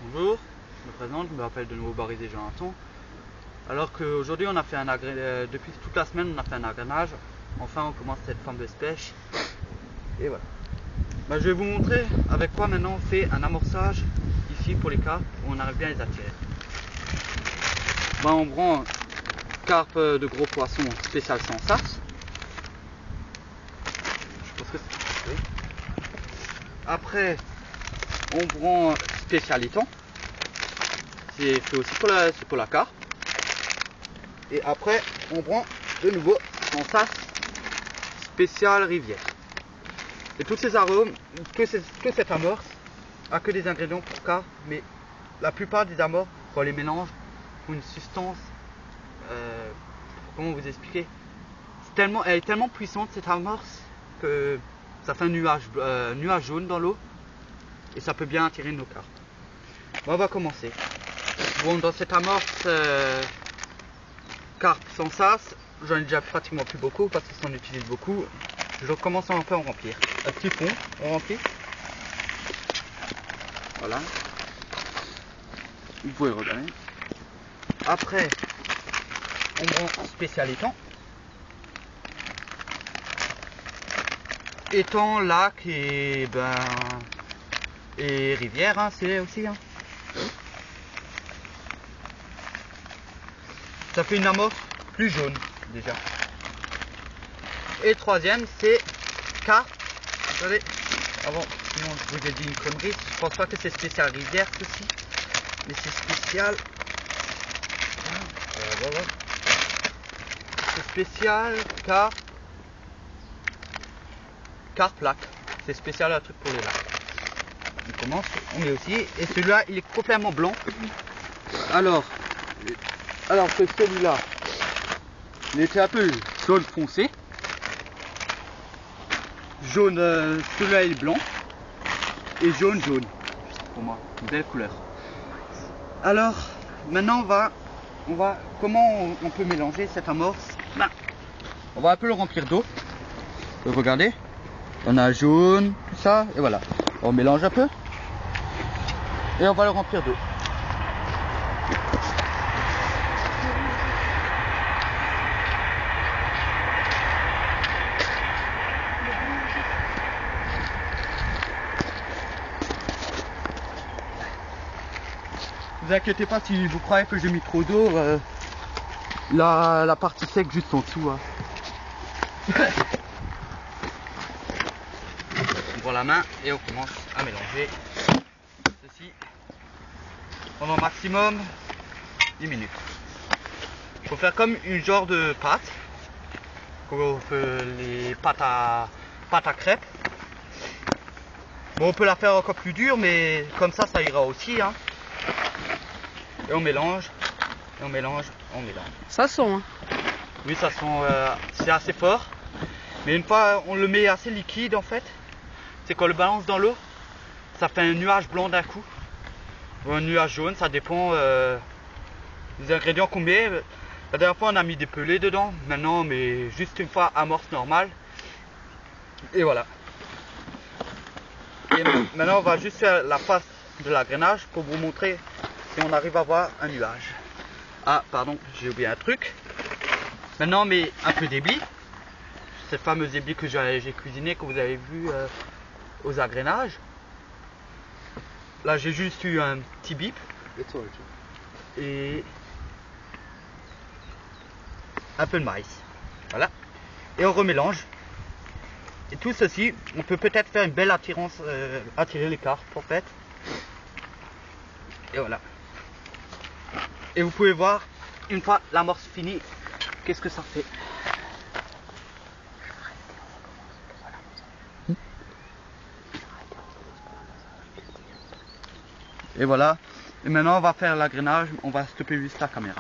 Bonjour, je me présente, je m'appelle de nouveau Barisé Jonathan. Alors qu'aujourd'hui on a fait depuis toute la semaine on a fait un agrénage. Enfin on commence cette fameuse pêche. Et voilà. Je vais vous montrer avec quoi maintenant on fait un amorçage ici pour les carpes où on arrive bien à les attirer. On prend carpe de gros poissons spécial sans sas. Je pense que c'est... Oui. Après on prend spécial étang. C'est fait aussi pour la carpe. Et après on prend de nouveau en sas spécial rivière. Et tous ces arômes, que cette amorce a que des ingrédients pour carpe, mais la plupart des amorces, quand on les mélange, ont une substance, comment vous expliquer, elle est tellement puissante cette amorce que ça fait un nuage jaune dans l'eau et ça peut bien attirer nos carpes. On va commencer. Dans cette amorce carpe sans sas, j'en ai déjà pratiquement plus beaucoup parce qu'on s'en utilise beaucoup. Je commence un peu à en remplir. Un petit fond, on remplit. Voilà. Vous pouvez regarder. Après, on prend spécial étang. Étang, lac et rivière, hein, c'est aussi. Hein. Ça fait une amorce plus jaune déjà. Et troisième, c'est carpe. Attendez, avant, sinon je vous ai dit une connerie. Je pense pas que c'est spécial rivière ceci, mais c'est spécial. Voilà. C'est spécial carpe lac. C'est spécial un truc pour les lacs. On commence, on met aussi. Et celui-là, il est complètement blanc. Alors que celui-là, il était un peu jaune foncé. Jaune, celui-là il est blanc. Et jaune. Pour moi, une belle couleur. Alors, maintenant comment on peut mélanger cette amorce? On va un peu le remplir d'eau. Regardez. On a jaune, tout ça, et voilà. On mélange un peu. Et on va le remplir d'eau. Ne vous inquiétez pas si vous croyez que j'ai mis trop d'eau, la partie sec juste en dessous. Hein. On prend la main et on commence à mélanger ceci pendant maximum 10 minutes. Il faut faire comme une genre de pâte, comme on fait les pâtes à crêpes. Bon, on peut la faire encore plus dure, mais comme ça ira aussi. Hein. Et on mélange, et on mélange. Ça sent, hein? Oui, ça sent, c'est assez fort. Mais une fois on le met assez liquide en fait, c'est quand on le balance dans l'eau, ça fait un nuage blanc d'un coup. Ou un nuage jaune, ça dépend des ingrédients qu'on met. La dernière fois on a mis des pelés dedans, maintenant on met juste une fois amorce normale. Et voilà. Et maintenant on va juste faire la face de l'agrénage pour vous montrer si on arrive à voir un nuage. Ah pardon, j'ai oublié un truc. Maintenant on met un peu d'éblis. Cette fameuse éblis que j'ai cuisiné, que vous avez vu aux agrénages. Là j'ai juste eu un petit bip. Et un peu de maïs. Voilà. Et on remélange. Et tout ceci, on peut peut-être faire une belle attirance, attirer les carpes en fait. Et voilà. Et vous pouvez voir, une fois l'amorce finie, qu'est-ce que ça fait. Et voilà. Et maintenant on va faire l'agrénage, on va stopper juste la caméra.